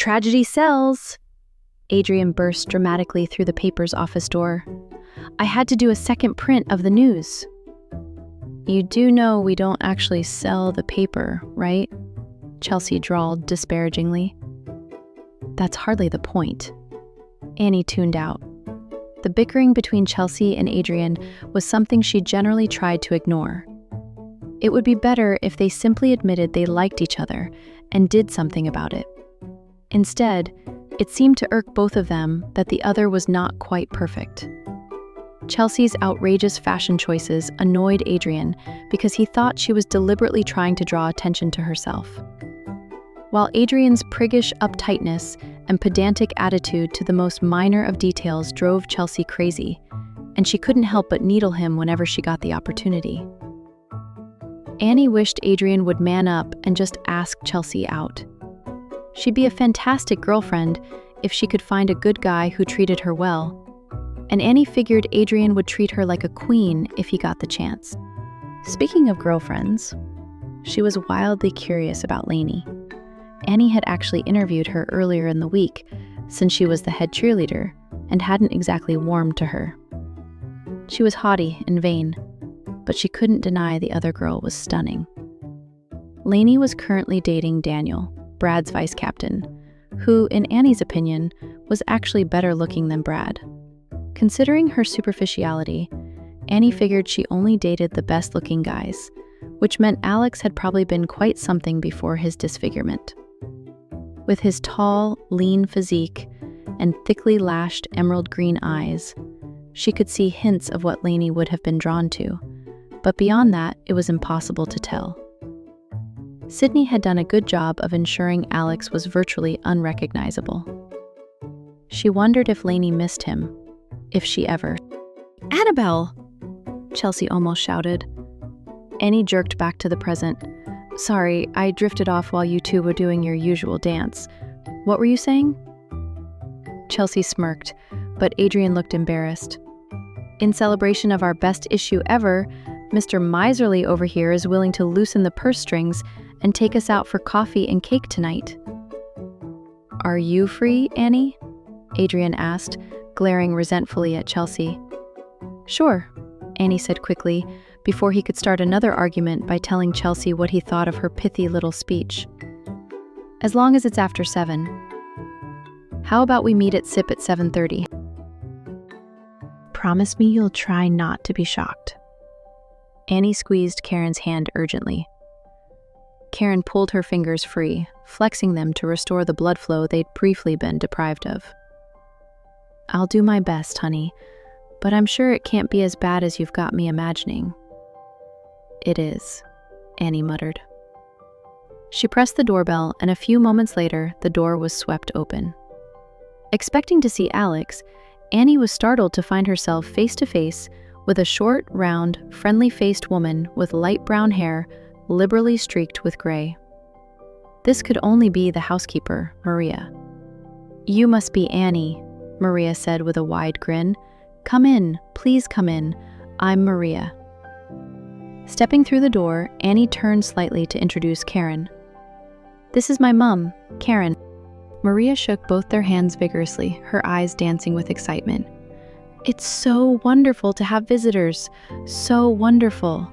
tragedy sells. Adrian burst dramatically through the paper's office door. I had to do a second print of the news. You do know we don't actually sell the paper, right? Chelsea drawled disparagingly. That's hardly the point. Annie tuned out. The bickering between Chelsea and Adrian was something she generally tried to ignore. It would be better if they simply admitted they liked each other and did something about it. Instead, it seemed to irk both of them that the other was not quite perfect. Chelsea's outrageous fashion choices annoyed Adrian because he thought she was deliberately trying to draw attention to herself, while Adrian's priggish uptightness and pedantic attitude to the most minor of details drove Chelsea crazy, and she couldn't help but needle him whenever she got the opportunity. Annie wished Adrian would man up and just ask Chelsea out. She'd be a fantastic girlfriend if she could find a good guy who treated her well, and Annie figured Adrian would treat her like a queen if he got the chance. Speaking of girlfriends, she was wildly curious about Lainey. Annie had actually interviewed her earlier in the week, since she was the head cheerleader, and hadn't exactly warmed to her. She was haughty and vain, but she couldn't deny the other girl was stunning. Lainey was currently dating Daniel, Brad's vice captain, who, in Annie's opinion, was actually better looking than Brad. Considering her superficiality, Annie figured she only dated the best-looking guys, which meant Alex had probably been quite something before his disfigurement. With his tall, lean physique and thickly lashed emerald green eyes, she could see hints of what Lainey would have been drawn to, but beyond that, it was impossible to tell. Sydney had done a good job of ensuring Alex was virtually unrecognizable. She wondered if Lainey missed him, if she ever. "Annabelle!" Chelsea almost shouted. Annie jerked back to the present. "Sorry, I drifted off while you two were doing your usual dance. What were you saying?" Chelsea smirked, but Adrian looked embarrassed. "In celebration of our best issue ever, Mr. Miserly over here is willing to loosen the purse strings and take us out for coffee and cake tonight." "Are you free, Annie?" Adrian asked, glaring resentfully at Chelsea. "Sure," Annie said quickly, before he could start another argument by telling Chelsea what he thought of her pithy little speech. "As long as it's after 7. How about we meet at SIP at 7:30? Promise me you'll try not to be shocked." Annie squeezed Karen's hand urgently. Karen pulled her fingers free, flexing them to restore the blood flow they'd briefly been deprived of. "I'll do my best, honey, but I'm sure it can't be as bad as you've got me imagining." "It is," Annie muttered. She pressed the doorbell, and a few moments later, the door was swept open. Expecting to see Alex, Annie was startled to find herself face to face with a short, round, friendly-faced woman with light brown hair liberally streaked with gray. This could only be the housekeeper, Maria. "You must be Annie," Maria said with a wide grin. "Come in, please come in. I'm Maria." Stepping through the door, Annie turned slightly to introduce Karen. "This is my mum, Karen." Maria shook both their hands vigorously, her eyes dancing with excitement. "It's so wonderful to have visitors. So wonderful."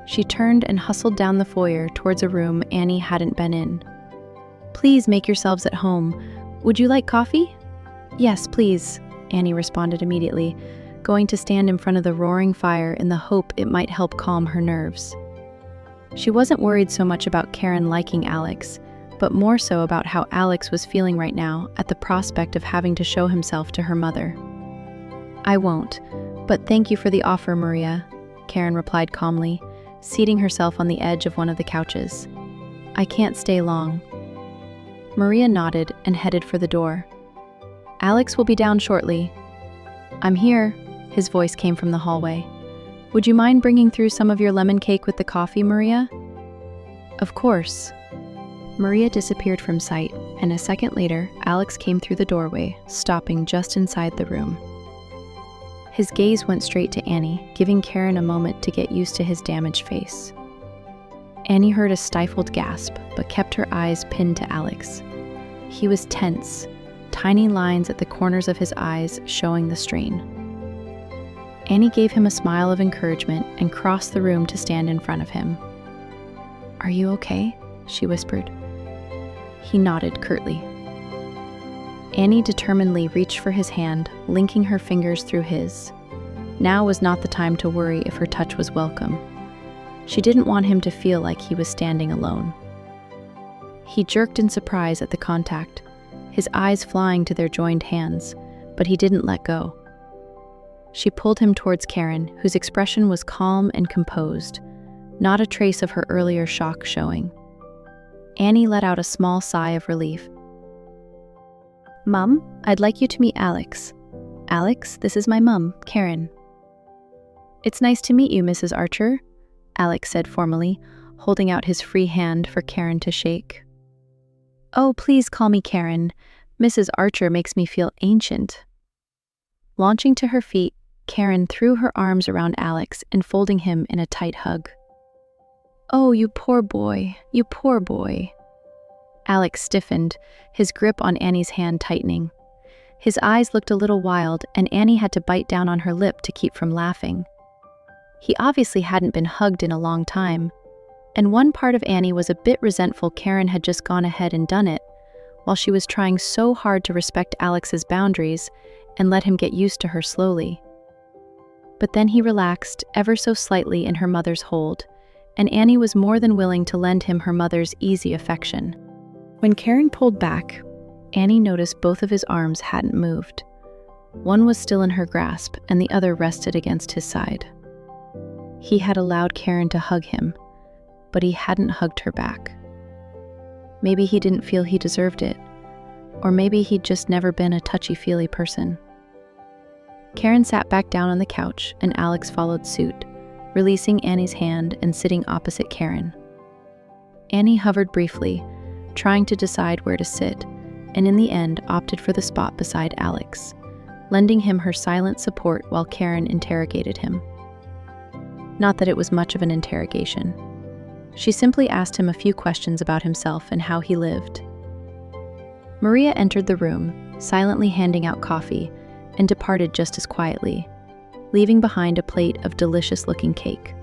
She turned and hustled down the foyer towards a room Annie hadn't been in. "Please make yourselves at home. Would you like coffee?" "Yes, please," Annie responded immediately, going to stand in front of the roaring fire in the hope it might help calm her nerves. She wasn't worried so much about Karen liking Alex, but more so about how Alex was feeling right now at the prospect of having to show himself to her mother. "I won't, but thank you for the offer, Maria," Karen replied calmly, seating herself on the edge of one of the couches. "I can't stay long." Maria nodded and headed for the door. "Alex will be down shortly." "I'm here," his voice came from the hallway. "Would you mind bringing through some of your lemon cake with the coffee, Maria?" "Of course." Maria disappeared from sight, and a second later, Alex came through the doorway, stopping just inside the room. His gaze went straight to Annie, giving Karen a moment to get used to his damaged face. Annie heard a stifled gasp, but kept her eyes pinned to Alex. He was tense, tiny lines at the corners of his eyes showing the strain. Annie gave him a smile of encouragement and crossed the room to stand in front of him. "Are you okay?" she whispered. He nodded curtly. Annie determinedly reached for his hand, linking her fingers through his. Now was not the time to worry if her touch was welcome. She didn't want him to feel like he was standing alone. He jerked in surprise at the contact, his eyes flying to their joined hands, but he didn't let go. She pulled him towards Karen, whose expression was calm and composed, not a trace of her earlier shock showing. Annie let out a small sigh of relief. "Mum, I'd like you to meet Alex. Alex, this is my mum, Karen." "It's nice to meet you, Mrs. Archer," Alex said formally, holding out his free hand for Karen to shake. "Oh, please call me Karen. Mrs. Archer makes me feel ancient." Launching to her feet, Karen threw her arms around Alex, enfolding him in a tight hug. "Oh, you poor boy, you poor boy." Alex stiffened, his grip on Annie's hand tightening. His eyes looked a little wild, and Annie had to bite down on her lip to keep from laughing. He obviously hadn't been hugged in a long time, and one part of Annie was a bit resentful Karen had just gone ahead and done it, while she was trying so hard to respect Alex's boundaries and let him get used to her slowly. But then he relaxed ever so slightly in her mother's hold, and Annie was more than willing to lend him her mother's easy affection. When Karen pulled back, Annie noticed both of his arms hadn't moved. One was still in her grasp, and the other rested against his side. He had allowed Karen to hug him, but he hadn't hugged her back. Maybe he didn't feel he deserved it, or maybe he'd just never been a touchy-feely person. Karen sat back down on the couch, and Alex followed suit, releasing Annie's hand and sitting opposite Karen. Annie hovered briefly, trying to decide where to sit, and in the end opted for the spot beside Alex, lending him her silent support while Karen interrogated him. Not that it was much of an interrogation. She simply asked him a few questions about himself and how he lived. Maria entered the room, silently handing out coffee, and departed just as quietly, leaving behind a plate of delicious-looking cake.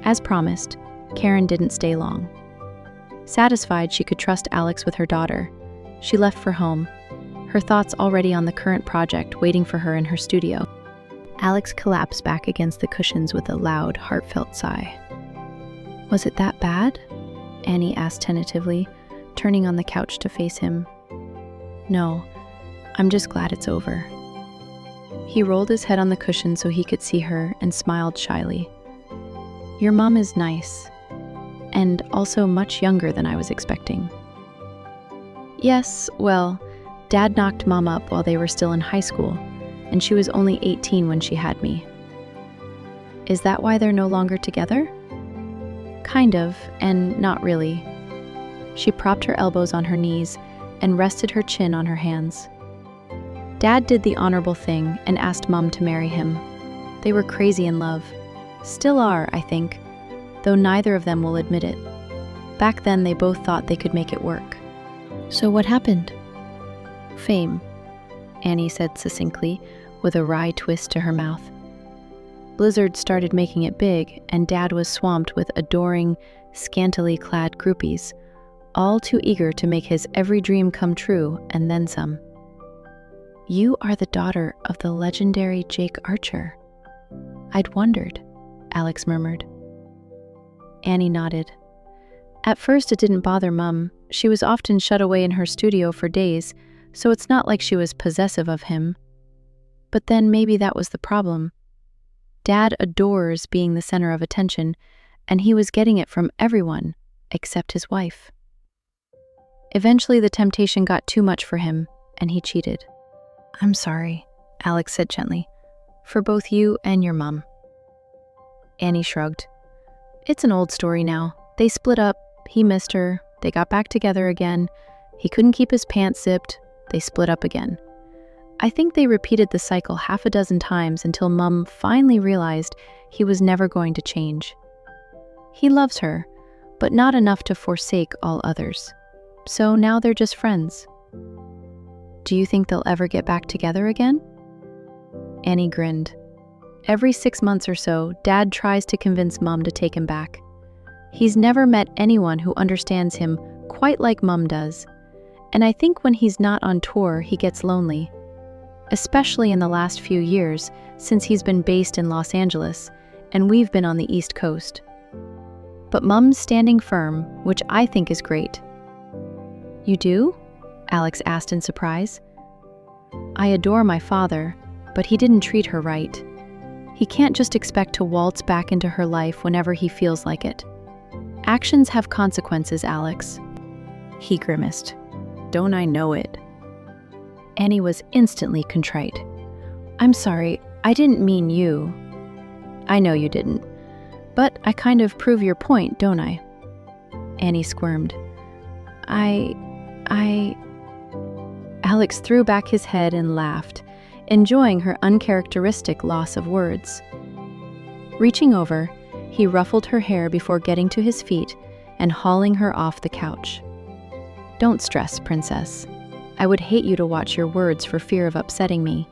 As promised, Karen didn't stay long. Satisfied she could trust Alex with her daughter, she left for home, her thoughts already on the current project waiting for her in her studio. Alex collapsed back against the cushions with a loud, heartfelt sigh. "Was it that bad?" Annie asked tentatively, turning on the couch to face him. "No, I'm just glad it's over." He rolled his head on the cushion so he could see her and smiled shyly. "Your mom is nice, and also much younger than I was expecting." "Yes, well, Dad knocked Mom up while they were still in high school, and she was only 18 when she had me." "Is that why they're no longer together?" "Kind of, and not really." She propped her elbows on her knees and rested her chin on her hands. Dad did the honorable thing and asked Mom to marry him. They were crazy in love. Still are, I think, though neither of them will admit it. Back then they both thought they could make it work. "So what happened?" "Fame," Annie said succinctly, with a wry twist to her mouth. Blizzard started making it big, and Dad was swamped with adoring, scantily clad groupies, all too eager to make his every dream come true and then some. "You are the daughter of the legendary Jake Archer." "I'd wondered," Alex murmured. Annie nodded. At first it didn't bother Mum. She was often shut away in her studio for days, so it's not like she was possessive of him. But then maybe that was the problem. Dad adores being the center of attention, and he was getting it from everyone, except his wife. Eventually the temptation got too much for him, and he cheated. "I'm sorry," Alex said gently, "for both you and your mom." Annie shrugged. "It's an old story now. They split up, he missed her, they got back together again, he couldn't keep his pants zipped, they split up again. I think they repeated the cycle half a dozen times until Mum finally realized he was never going to change. He loves her, but not enough to forsake all others. so now they're just friends. Do you think they'll ever get back together again? Annie grinned. Every 6 months or so, Dad tries to convince Mom to take him back. He's never met anyone who understands him quite like Mom does, and I think when he's not on tour, he gets lonely. Especially in the last few years, since he's been based in Los Angeles, and we've been on the East Coast. But Mom's standing firm, which I think is great. You do? Alex asked in surprise. I adore my father, but he didn't treat her right. He can't just expect to waltz back into her life whenever he feels like it. Actions have consequences, Alex. He grimaced. Don't I know it? Annie was instantly contrite. I'm sorry, I didn't mean you. I know you didn't. But I kind of prove your point, don't I? Annie squirmed. Alex threw back his head and laughed, enjoying her uncharacteristic loss of words. Reaching over, he ruffled her hair before getting to his feet and hauling her off the couch. Don't stress, Princess. I would hate you to watch your words for fear of upsetting me.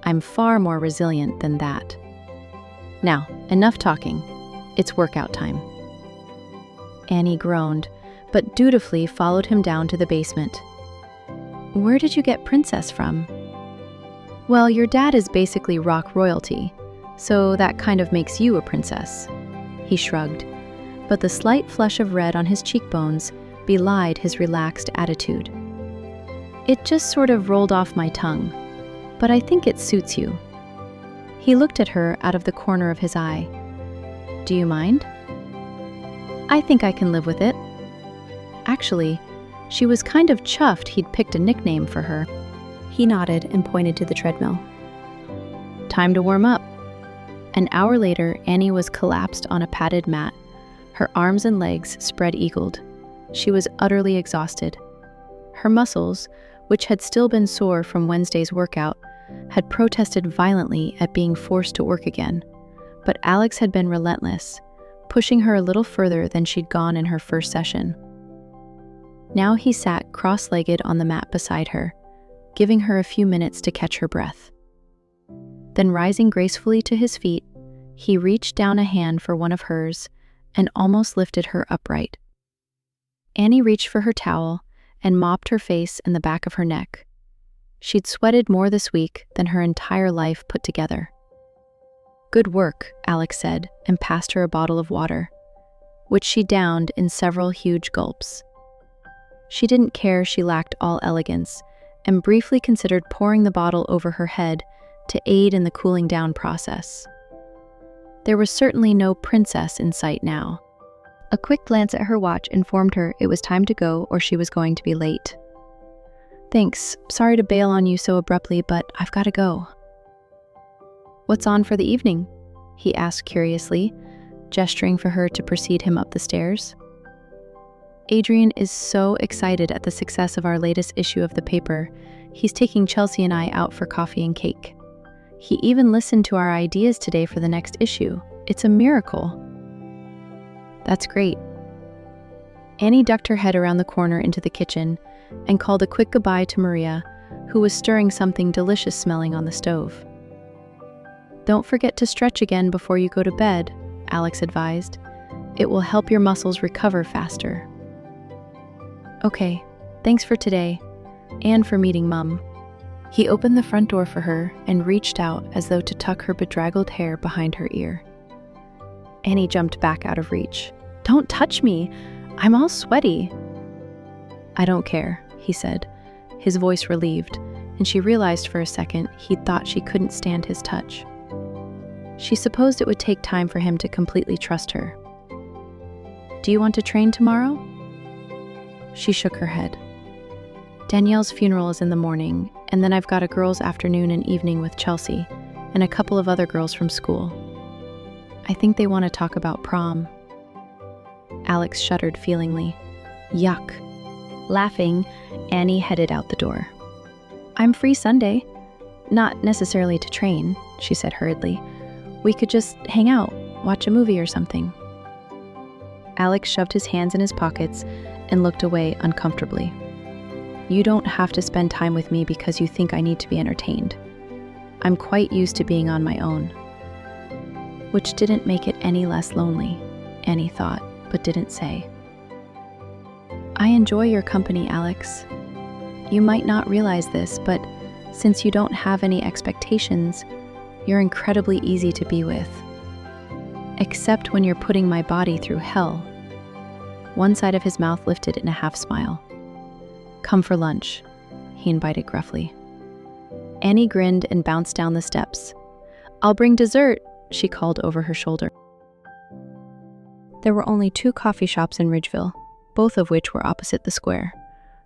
I'm far more resilient than that. Now, enough talking. It's workout time. Annie groaned, but dutifully followed him down to the basement. Where did you get Princess from? Well, your dad is basically rock royalty, so that kind of makes you a princess. He shrugged, but the slight flush of red on his cheekbones belied his relaxed attitude. It just sort of rolled off my tongue, but I think it suits you. He looked at her out of the corner of his eye. Do you mind? I think I can live with it. Actually, she was kind of chuffed he'd picked a nickname for her. He nodded and pointed to the treadmill. Time to warm up. An hour later, Annie was collapsed on a padded mat, her arms and legs spread-eagled. She was utterly exhausted. Her muscles, which had still been sore from Wednesday's workout, had protested violently at being forced to work again. But Alex had been relentless, pushing her a little further than she'd gone in her first session. Now he sat cross-legged on the mat beside her, giving her a few minutes to catch her breath. Then rising gracefully to his feet, he reached down a hand for one of hers and almost lifted her upright. Annie reached for her towel and mopped her face and the back of her neck. She'd sweated more this week than her entire life put together. Good work, Alex said, and passed her a bottle of water, which she downed in several huge gulps. She didn't care she lacked all elegance, and briefly considered pouring the bottle over her head to aid in the cooling down process. There was certainly no princess in sight now. A quick glance at her watch informed her it was time to go or she was going to be late. Thanks, sorry to bail on you so abruptly, but I've got to go. What's on for the evening? He asked curiously, gesturing for her to precede him up the stairs. Adrian is so excited at the success of our latest issue of the paper, he's taking Chelsea and I out for coffee and cake. He even listened to our ideas today for the next issue. It's a miracle. That's great. Annie ducked her head around the corner into the kitchen and called a quick goodbye to Maria, who was stirring something delicious smelling on the stove. Don't forget to stretch again before you go to bed, Alex advised. It will help your muscles recover faster. Okay, thanks for today, and for meeting Mum. He opened the front door for her and reached out as though to tuck her bedraggled hair behind her ear. Annie jumped back out of reach. Don't touch me! I'm all sweaty. I don't care, he said, his voice relieved, and she realized for a second he'd thought she couldn't stand his touch. She supposed it would take time for him to completely trust her. Do you want to train tomorrow? She shook her head. Danielle's funeral is in the morning, and then I've got a girls' afternoon and evening with Chelsea, and a couple of other girls from school. I think they want to talk about prom. Alex shuddered feelingly. Yuck. Laughing, Annie headed out the door. I'm free Sunday. Not necessarily to train, she said hurriedly. We could just hang out, watch a movie or something. Alex shoved his hands in his pockets and looked away uncomfortably. You don't have to spend time with me because you think I need to be entertained. I'm quite used to being on my own. Which didn't make it any less lonely, Annie thought, but didn't say. I enjoy your company, Alex. You might not realize this, but since you don't have any expectations, you're incredibly easy to be with. Except when you're putting my body through hell. One side of his mouth lifted in a half smile. Come for lunch, he invited gruffly. Annie grinned and bounced down the steps. I'll bring dessert, she called over her shoulder. There were only 2 coffee shops in Ridgeville, both of which were opposite the square,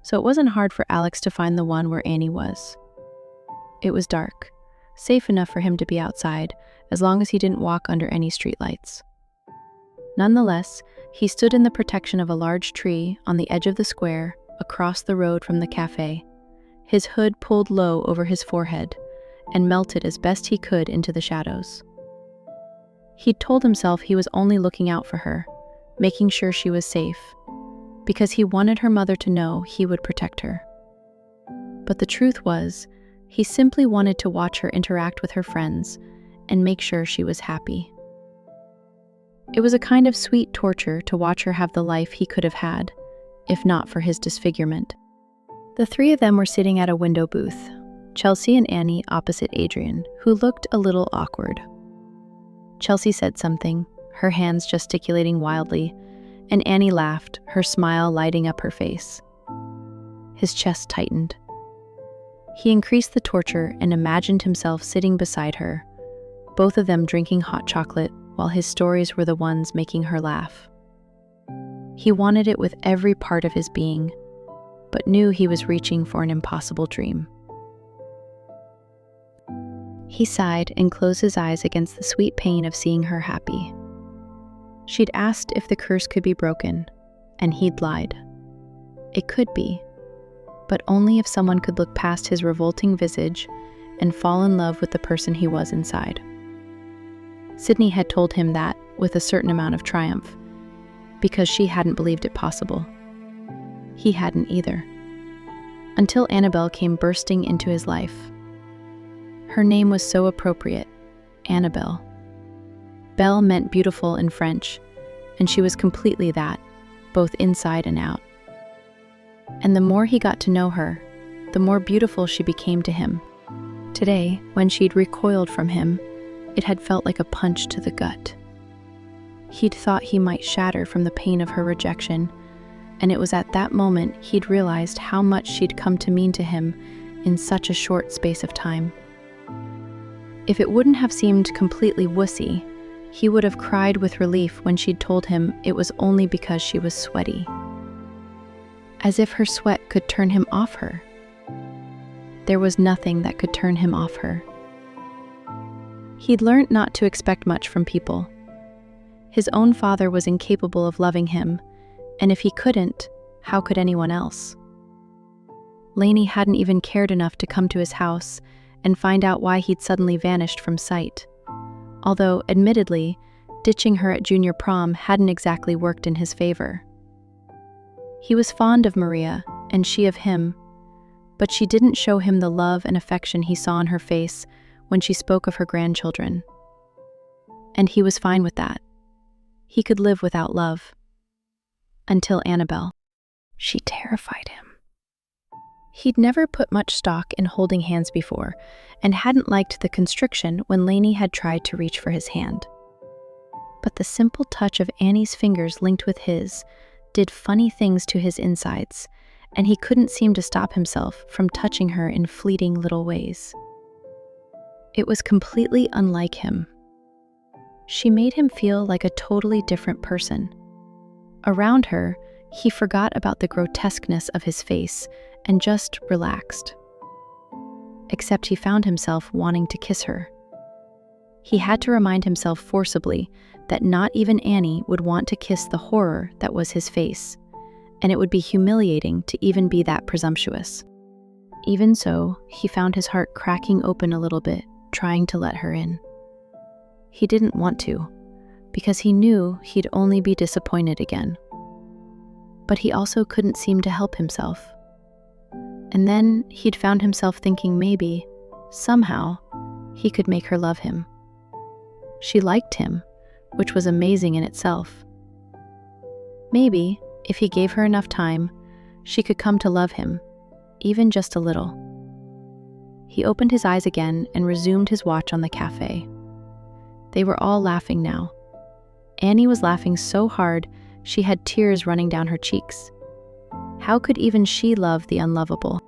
so it wasn't hard for Alex to find the one where Annie was. It was dark, safe enough for him to be outside, as long as he didn't walk under any streetlights. Nonetheless, he stood in the protection of a large tree on the edge of the square, across the road from the cafe, his hood pulled low over his forehead, and melted as best he could into the shadows. He'd told himself he was only looking out for her, making sure she was safe, because he wanted her mother to know he would protect her. But the truth was, he simply wanted to watch her interact with her friends and make sure she was happy. It was a kind of sweet torture to watch her have the life he could have had, if not for his disfigurement. The 3 of them were sitting at a window booth, Chelsea and Annie opposite Adrian, who looked a little awkward. Chelsea said something, her hands gesticulating wildly, and Annie laughed, her smile lighting up her face. His chest tightened. He increased the torture and imagined himself sitting beside her, both of them drinking hot chocolate while his stories were the ones making her laugh. He wanted it with every part of his being, but knew he was reaching for an impossible dream. He sighed and closed his eyes against the sweet pain of seeing her happy. She'd asked if the curse could be broken, and he'd lied. It could be, but only if someone could look past his revolting visage and fall in love with the person he was inside. Sydney had told him that with a certain amount of triumph, because she hadn't believed it possible. He hadn't either. Until Annabelle came bursting into his life. Her name was so appropriate, Annabelle. Belle meant beautiful in French, and she was completely that, both inside and out. And the more he got to know her, the more beautiful she became to him. Today, when she'd recoiled from him, it had felt like a punch to the gut. He'd thought he might shatter from the pain of her rejection, and it was at that moment he'd realized how much she'd come to mean to him in such a short space of time. If it wouldn't have seemed completely wussy, he would have cried with relief when she'd told him it was only because she was sweaty. As if her sweat could turn him off her. There was nothing that could turn him off her. He'd learned not to expect much from people. His own father was incapable of loving him, and if he couldn't, how could anyone else? Lainey hadn't even cared enough to come to his house and find out why he'd suddenly vanished from sight. Although, admittedly, ditching her at junior prom hadn't exactly worked in his favor. He was fond of Maria, and she of him, but she didn't show him the love and affection he saw on her face when she spoke of her grandchildren. And he was fine with that. He could live without love. Until Annabelle. She terrified him. He'd never put much stock in holding hands before, and hadn't liked the constriction when Lainey had tried to reach for his hand. But the simple touch of Annie's fingers linked with his did funny things to his insides, and he couldn't seem to stop himself from touching her in fleeting little ways. It was completely unlike him. She made him feel like a totally different person. Around her, he forgot about the grotesqueness of his face and just relaxed. Except he found himself wanting to kiss her. He had to remind himself forcibly that not even Annie would want to kiss the horror that was his face, and it would be humiliating to even be that presumptuous. Even so, he found his heart cracking open a little bit, trying to let her in. He didn't want to, because he knew he'd only be disappointed again. but he also couldn't seem to help himself. And then he'd found himself thinking maybe, somehow, he could make her love him. She liked him, which was amazing in itself. Maybe, if he gave her enough time, she could come to love him, even just a little. He opened his eyes again and resumed his watch on the cafe. They were all laughing now. Annie was laughing so hard she had tears running down her cheeks. How could even she love the unlovable?